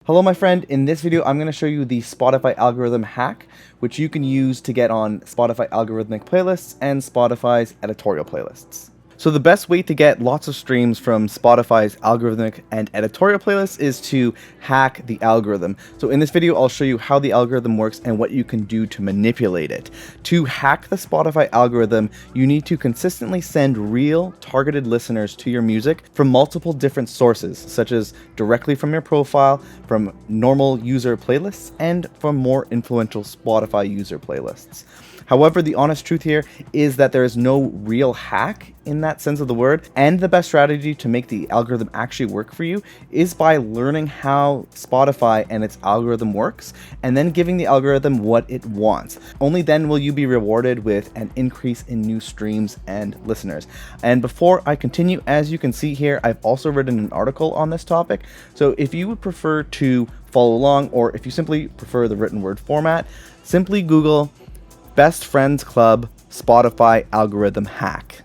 Hello my friend, in this video I'm going to show you the Spotify algorithm hack, which you can use to get on Spotify algorithmic playlists and Spotify's editorial playlists. So the best way to get lots of streams from Spotify's algorithmic and editorial playlists is to hack the algorithm. So in this video I'll show you how the algorithm works and what you can do to manipulate it. To hack the Spotify algorithm, you need to consistently send real targeted listeners to your music from multiple different sources, such as directly from your profile, from normal user playlists, and from more influential Spotify user playlists. However, the honest truth here is that there is no real hack in that sense of the word, and the best strategy to make the algorithm actually work for you is by learning how Spotify and its algorithm works, and then giving the algorithm what it wants. Only then will you be rewarded with an increase in new streams and listeners. And before I continue, as you can see here, I've also written an article on this topic, so if you would prefer to follow along, or if you simply prefer the written word format, simply Google Best Friends Club Spotify algorithm hack.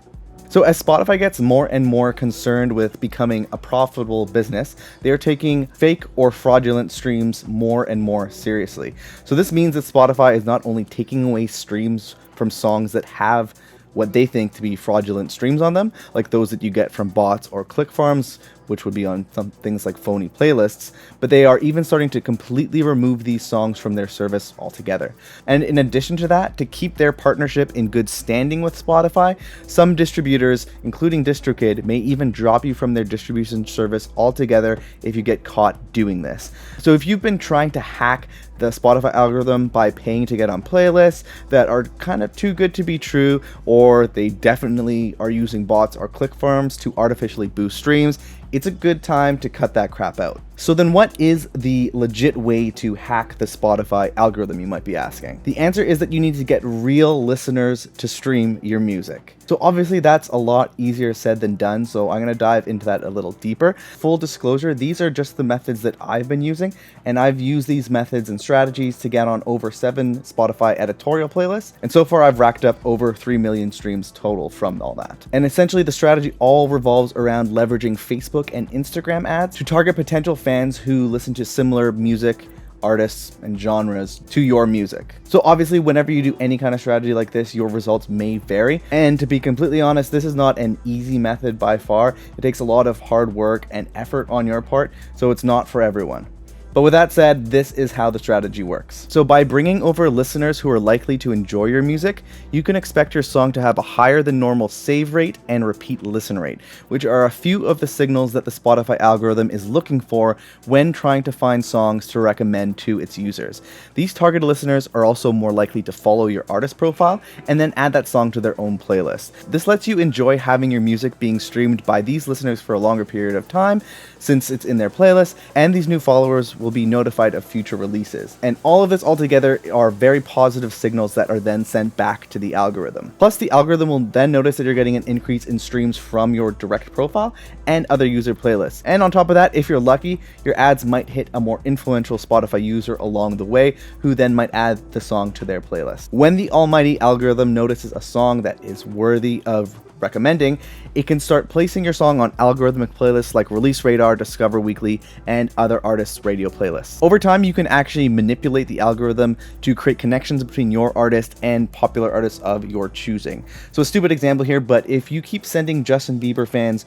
So as Spotify gets more and more concerned with becoming a profitable business, they are taking fake or fraudulent streams more and more seriously. So this means that Spotify is not only taking away streams from songs that have what they think to be fraudulent streams on them, like those that you get from bots or click farms, which would be on some things like phony playlists, but they are even starting to completely remove these songs from their service altogether. And in addition to that, to keep their partnership in good standing with Spotify, some distributors, including DistroKid, may even drop you from their distribution service altogether if you get caught doing this. So if you've been trying to hack the Spotify algorithm by paying to get on playlists that are kind of too good to be true, or they definitely are using bots or click farms to artificially boost streams, it's a good time to cut that crap out. So then what is the legit way to hack the Spotify algorithm, you might be asking? The answer is that you need to get real listeners to stream your music. So obviously that's a lot easier said than done, so I'm going to dive into that a little deeper. Full disclosure, these are just the methods that I've been using, and I've used these methods and strategies to get on over 7 Spotify editorial playlists, and so far I've racked up over 3 million streams total from all that. And essentially the strategy all revolves around leveraging Facebook and Instagram ads to target potential fans who listen to similar music, artists, and genres to your music. So obviously whenever you do any kind of strategy like this, your results may vary, and to be completely honest, this is not an easy method by far. It takes a lot of hard work and effort on your part, so it's not for everyone. But with that said, this is how the strategy works. So by bringing over listeners who are likely to enjoy your music, you can expect your song to have a higher than normal save rate and repeat listen rate, which are a few of the signals that the Spotify algorithm is looking for when trying to find songs to recommend to its users. These targeted listeners are also more likely to follow your artist profile and then add that song to their own playlist. This lets you enjoy having your music being streamed by these listeners for a longer period of time, since it's in their playlist, and these new followers will be notified of future releases. And all of this altogether are very positive signals that are then sent back to the algorithm. Plus, the algorithm will then notice that you're getting an increase in streams from your direct profile and other user playlists. And on top of that, if you're lucky, your ads might hit a more influential Spotify user along the way, who then might add the song to their playlist. When the almighty algorithm notices a song that is worthy of recommending, it can start placing your song on algorithmic playlists like Release Radar, Discover Weekly, and other artists' radio playlists. Over time, you can actually manipulate the algorithm to create connections between your artist and popular artists of your choosing. So a stupid example here, but if you keep sending Justin Bieber fans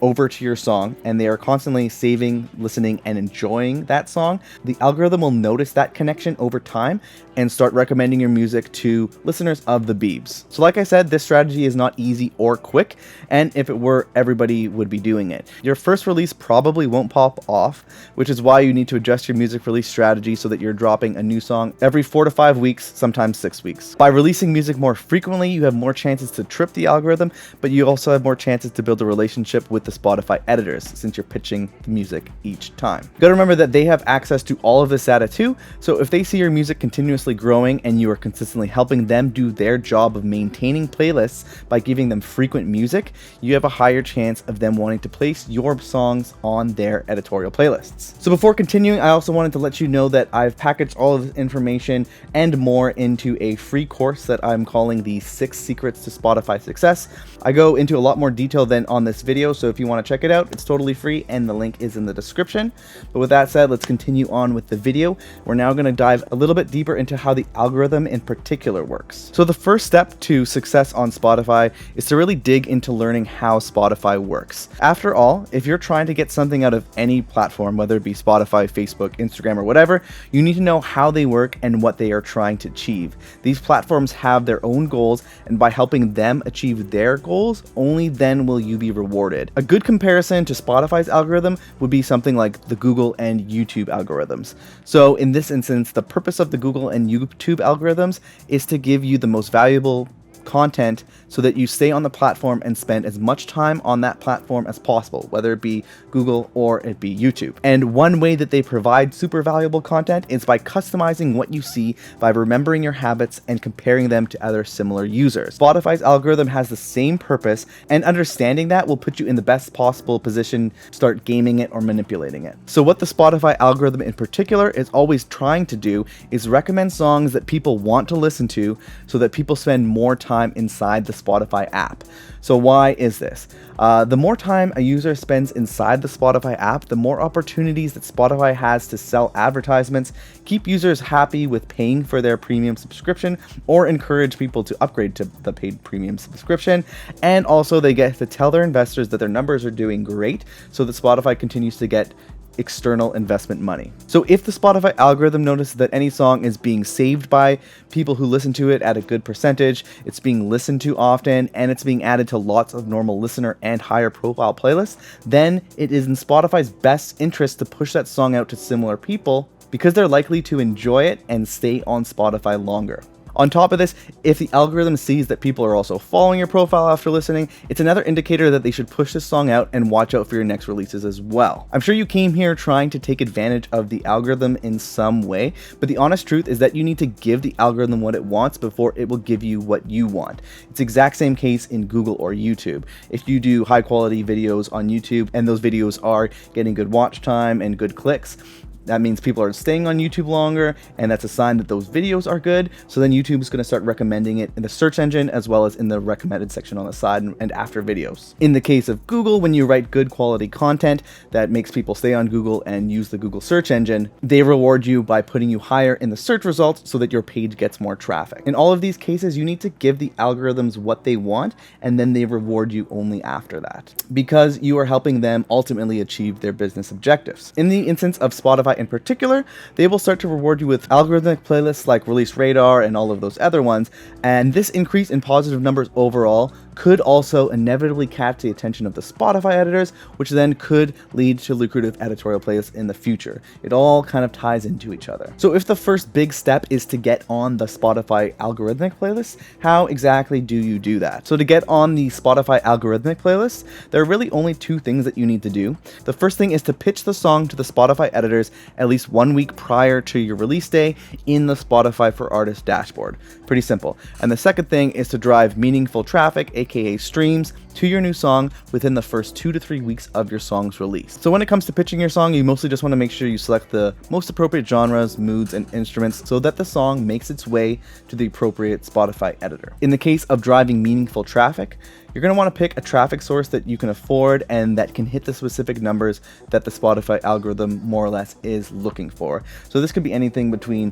over to your song and they are constantly saving, listening, and enjoying that song, the algorithm will notice that connection over time and start recommending your music to listeners of the Biebs. So like I said, this strategy is not easy or quick, and if it were, everybody would be doing it. Your first release probably won't pop off, which is why you need to adjust your music release strategy so that you're dropping a new song every 4 to 5 weeks, sometimes 6 weeks. By releasing music more frequently, you have more chances to trip the algorithm, but you also have more chances to build a relationship with the Spotify editors, since you're pitching the music each time. You gotta remember that they have access to all of this data too, so if they see your music continuously growing and you are consistently helping them do their job of maintaining playlists by giving them frequent music, you have a higher chance of them wanting to place your songs on their editorial playlists. So before continuing, I also wanted to let you know that I've packaged all of this information and more into a free course that I'm calling the 6 Secrets to Spotify Success. I go into a lot more detail than on this video, so if if you want to check it out. It's totally free and the link is in the description. But with that said, let's continue on with the video. We're now going to dive a little bit deeper into how the algorithm in particular works. So the first step to success on Spotify is to really dig into learning how Spotify works. After all, if you're trying to get something out of any platform, whether it be Spotify, Facebook, Instagram, or whatever, you need to know how they work and what they are trying to achieve. These platforms have their own goals, and by helping them achieve their goals, only then will you be rewarded. A good comparison to Spotify's algorithm would be something like the Google and YouTube algorithms. So in this instance, the purpose of the Google and YouTube algorithms is to give you the most valuable content so that you stay on the platform and spend as much time on that platform as possible, whether it be Google or it be YouTube. And one way that they provide super valuable content is by customizing what you see by remembering your habits and comparing them to other similar users. Spotify's algorithm has the same purpose, and understanding that will put you in the best possible position to start gaming it or manipulating it. So what the Spotify algorithm in particular is always trying to do is recommend songs that people want to listen to so that people spend more time inside the Spotify app. So why is this? The more time a user spends inside the Spotify app, the more opportunities that Spotify has to sell advertisements, keep users happy with paying for their premium subscription, or encourage people to upgrade to the paid premium subscription. And also they get to tell their investors that their numbers are doing great so that Spotify continues to get external investment money. So if the Spotify algorithm notices that any song is being saved by people who listen to it at a good percentage, it's being listened to often, and it's being added to lots of normal listener and higher profile playlists, then it is in Spotify's best interest to push that song out to similar people because they're likely to enjoy it and stay on Spotify longer. On top of this, if the algorithm sees that people are also following your profile after listening, it's another indicator that they should push this song out and watch out for your next releases as well. I'm sure you came here trying to take advantage of the algorithm in some way, but the honest truth is that you need to give the algorithm what it wants before it will give you what you want. It's the exact same case in Google or YouTube. If you do high quality videos on YouTube and those videos are getting good watch time and good clicks, that means people are staying on YouTube longer, and that's a sign that those videos are good. So then YouTube is going to start recommending it in the search engine as well as in the recommended section on the side and after videos. In the case of Google, when you write good quality content that makes people stay on Google and use the Google search engine, they reward you by putting you higher in the search results so that your page gets more traffic. In all of these cases, you need to give the algorithms what they want, and then they reward you only after that, because you are helping them ultimately achieve their business objectives. In the instance of Spotify in particular, they will start to reward you with algorithmic playlists like Release Radar and all of those other ones, and this increase in positive numbers overall could also inevitably catch the attention of the Spotify editors, which then could lead to lucrative editorial playlists in the future. It all kind of ties into each other. So if the first big step is to get on the Spotify algorithmic playlists, how exactly do you do that? So to get on the Spotify algorithmic playlists, there are really only two things that you need to do. The first thing is to pitch the song to the Spotify editors at least 1 week prior to your release day in the Spotify for Artists dashboard. Pretty simple. And the second thing is to drive meaningful traffic, aka streams, to your new song within the first 2 to 3 weeks of your song's release. So when it comes to pitching your song, you mostly just want to make sure you select the most appropriate genres, moods, and instruments so that the song makes its way to the appropriate Spotify editor. In the case of driving meaningful traffic, you're going to want to pick a traffic source that you can afford and that can hit the specific numbers that the Spotify algorithm more or less is looking for. So this could be anything between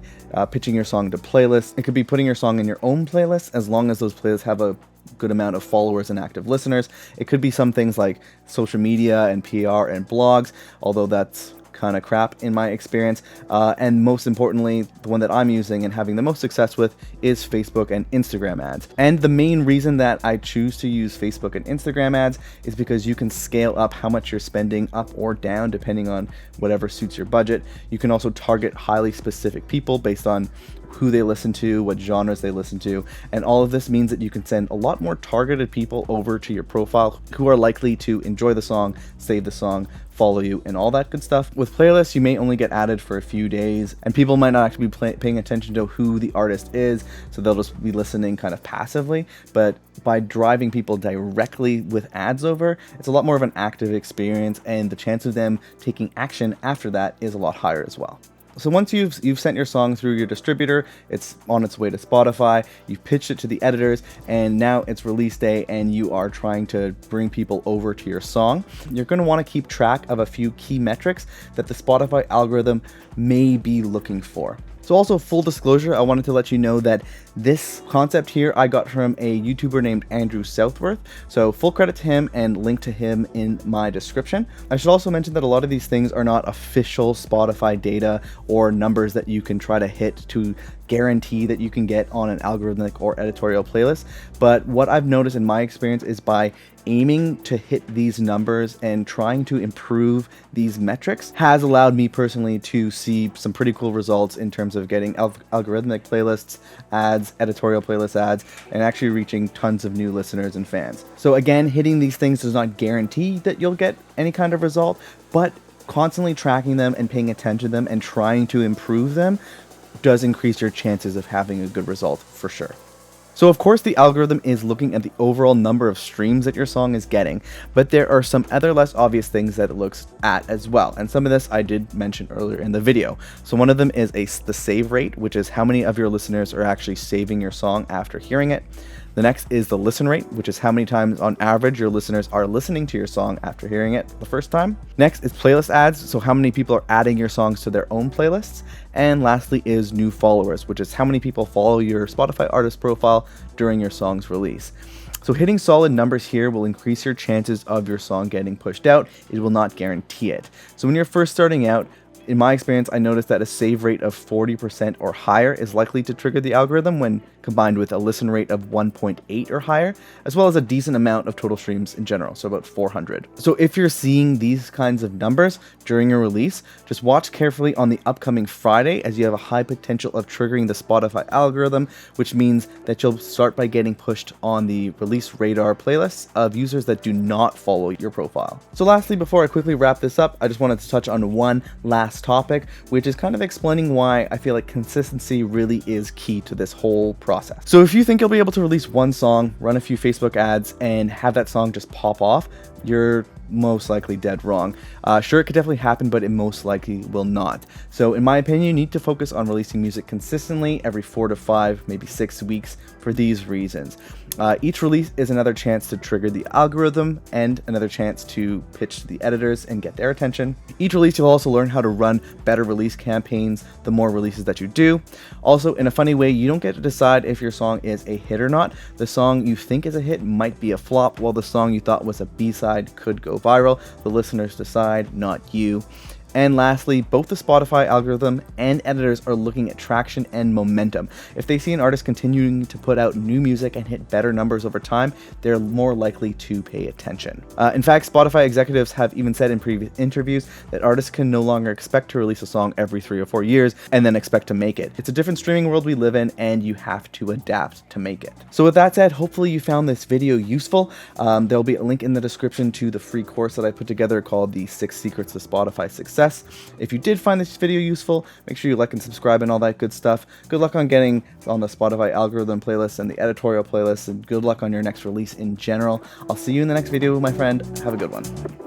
pitching your song to playlists. It could be putting your song in your own playlist, as long as those playlists have a good amount of followers and active listeners. It could be some things like social media and PR and blogs, although that's kind of crap in my experience. And most importantly, the one that I'm using and having the most success with is Facebook and Instagram ads. And the main reason that I choose to use Facebook and Instagram ads is because you can scale up how much you're spending up or down depending on whatever suits your budget. You can also target highly specific people based on who they listen to, what genres they listen to, and all of this means that you can send a lot more targeted people over to your profile who are likely to enjoy the song, save the song, follow you, and all that good stuff. With playlists, you may only get added for a few days, and people might not actually be paying attention to who the artist is, so they'll just be listening kind of passively. But by driving people directly with ads over, it's a lot more of an active experience, and the chance of them taking action after that is a lot higher as well. So once you've sent your song through your distributor, it's on its way to Spotify, you've pitched it to the editors, and now it's release day and you are trying to bring people over to your song, you're going to want to keep track of a few key metrics that the Spotify algorithm may be looking for. So also, full disclosure, I wanted to let you know that this concept here I got from a YouTuber named Andrew Southworth. So full credit to him and link to him in my description. I should also mention that a lot of these things are not official Spotify data or numbers that you can try to hit to guarantee that you can get on an algorithmic or editorial playlist. But what I've noticed in my experience is by aiming to hit these numbers and trying to improve these metrics has allowed me personally to see some pretty cool results in terms of getting algorithmic playlists, ads, editorial playlist ads, and actually reaching tons of new listeners and fans. So again, hitting these things does not guarantee that you'll get any kind of result, but constantly tracking them and paying attention to them and trying to improve them does increase your chances of having a good result for sure. So of course the algorithm is looking at the overall number of streams that your song is getting, but there are some other less obvious things that it looks at as well, and some of this I did mention earlier in the video. So one of them is the save rate, which is how many of your listeners are actually saving your song after hearing it. The next is the listen rate, which is how many times on average your listeners are listening to your song after hearing it the first time. Next is playlist ads, so how many people are adding your songs to their own playlists. And lastly is new followers, which is how many people follow your Spotify artist profile during your song's release. So hitting solid numbers here will increase your chances of your song getting pushed out. It will not guarantee it. So when you're first starting out, in my experience, I noticed that a save rate of 40% or higher is likely to trigger the algorithm when combined with a listen rate of 1.8 or higher, as well as a decent amount of total streams in general, so about 400. So if you're seeing these kinds of numbers during your release, just watch carefully on the upcoming Friday, as you have a high potential of triggering the Spotify algorithm, which means that you'll start by getting pushed on the release radar playlists of users that do not follow your profile. So lastly, before I quickly wrap this up, I just wanted to touch on one last topic, which is kind of explaining why I feel like consistency really is key to this whole process. So if you think you'll be able to release one song, run a few Facebook ads, and have that song just pop off, you're most likely dead wrong. Sure, it could definitely happen, but it most likely will not. So in my opinion, you need to focus on releasing music consistently every 4 to 5, maybe 6 weeks for these reasons. Each release is another chance to trigger the algorithm and another chance to pitch to the editors and get their attention. Each release, you'll also learn how to run better release campaigns the more releases that you do. Also, in a funny way, you don't get to decide if your song is a hit or not. The song you think is a hit might be a flop, while the song you thought was a B-side could go viral. The listeners decide, not you. And lastly, both the Spotify algorithm and editors are looking at traction and momentum. If they see an artist continuing to put out new music and hit better numbers over time, they're more likely to pay attention. In fact, Spotify executives have even said in previous interviews that artists can no longer expect to release a song every 3 or 4 years and then expect to make it. It's a different streaming world we live in, and you have to adapt to make it. So with that said, hopefully you found this video useful. There'll be a link in the description to the free course that I put together called the 6 Secrets to Spotify Success. If you did find this video useful, make sure you like and subscribe and all that good stuff. Good luck on getting on the Spotify algorithm playlist and the editorial playlist, and good luck on your next release in general. I'll see you in the next video, my friend. Have a good one.